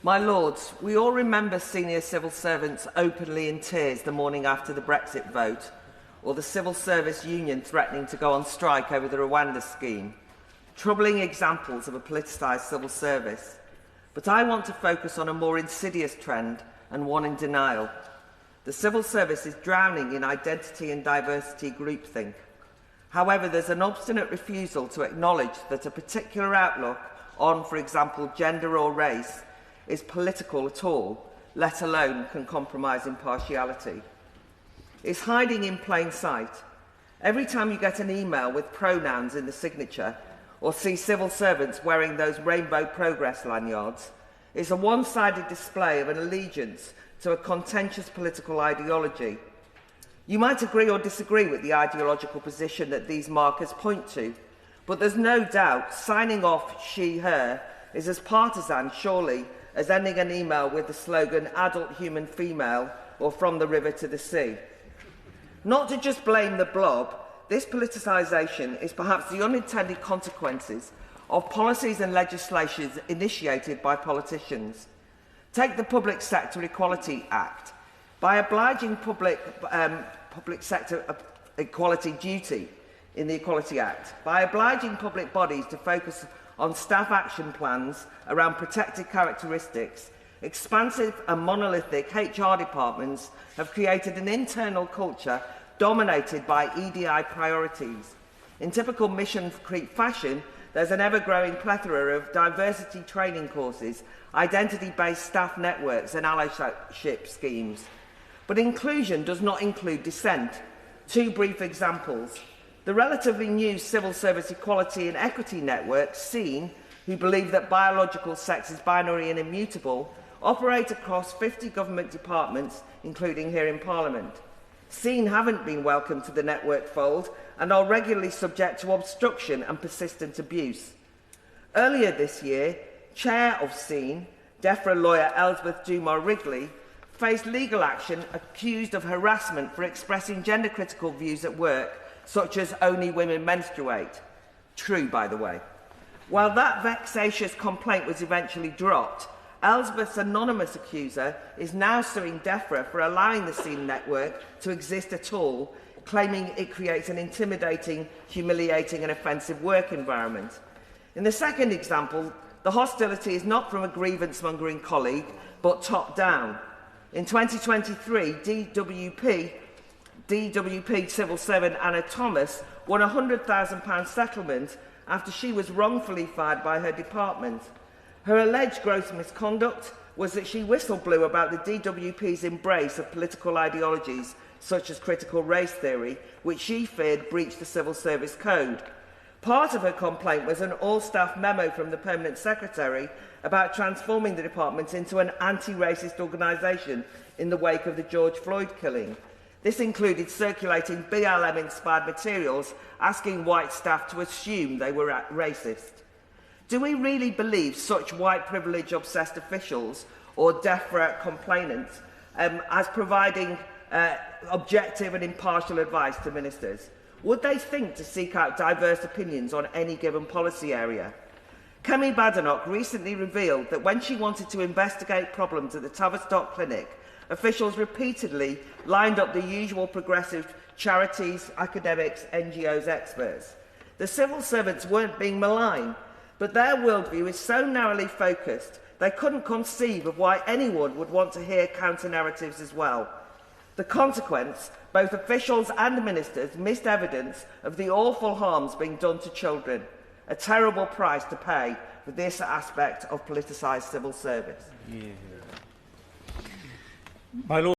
My Lords, we all remember senior civil servants openly in tears the morning after the Brexit vote, or the Civil Service Union threatening to go on strike over the Rwanda scheme. Troubling examples of a politicised civil service. But I want to focus on a more insidious trend, and one in denial. The civil service is drowning in identity and diversity groupthink. However, there's an obstinate refusal to acknowledge that a particular outlook on, for example, gender or race is political at all, let alone can compromise impartiality. It's hiding in plain sight. Every time you get an email with pronouns in the signature, or see civil servants wearing those rainbow progress lanyards, it's a one-sided display of an allegiance to a contentious political ideology. You might agree or disagree with the ideological position that these markers point to, but there's no doubt signing off she, her is as partisan, surely, as ending an email with the slogan adult human female or from the river to the sea. Not to just blame the blob, this politicisation is perhaps the unintended consequences of policies and legislations initiated by politicians. Take the Public Sector Equality Act. By obliging public sector equality duty in the Equality Act, by obliging public bodies to focus on staff action plans around protected characteristics, expansive and monolithic HR departments have created an internal culture dominated by EDI priorities. In typical mission creep fashion, there's an ever-growing plethora of diversity training courses, identity-based staff networks and allyship schemes. But inclusion does not include dissent. Two brief examples. The relatively new Civil Service Equality and Equity Network, SEEN, who believe that biological sex is binary and immutable, operate across 50 government departments, including here in Parliament. SEEN haven't been welcomed to the network fold and are regularly subject to obstruction and persistent abuse. Earlier this year, Chair of SEEN, DEFRA lawyer Elizabeth Dumar-Wrigley, faced legal action accused of harassment for expressing gender-critical views at work, such as only women menstruate. True, by the way. While that vexatious complaint was eventually dropped, Elizabeth's anonymous accuser is now suing DEFRA for allowing the SEEN network to exist at all, claiming it creates an intimidating, humiliating and offensive work environment. In the second example, the hostility is not from a grievance-mongering colleague, but top-down. In 2023, DWP civil servant Anna Thomas won a £100,000 settlement after she was wrongfully fired by her department. Her alleged gross misconduct was that she whistle-blew about the DWP's embrace of political ideologies such as critical race theory, which she feared breached the Civil Service Code. Part of her complaint was an all-staff memo from the Permanent Secretary about transforming the department into an anti-racist organisation in the wake of the George Floyd killing. This included circulating BLM-inspired materials asking white staff to assume they were racist. Do we really believe such white privilege-obsessed officials or DEFRA complainants as providing objective and impartial advice to ministers? Would they think to seek out diverse opinions on any given policy area? Kemi Badenoch recently revealed that when she wanted to investigate problems at the Tavistock Clinic, officials repeatedly lined up the usual progressive charities, academics, NGOs, experts. The civil servants weren't being malign, but their worldview is so narrowly focused they couldn't conceive of why anyone would want to hear counter-narratives as well. The consequence, both officials and ministers missed evidence of the awful harms being done to children. A terrible price to pay for this aspect of politicised civil service. My Lord.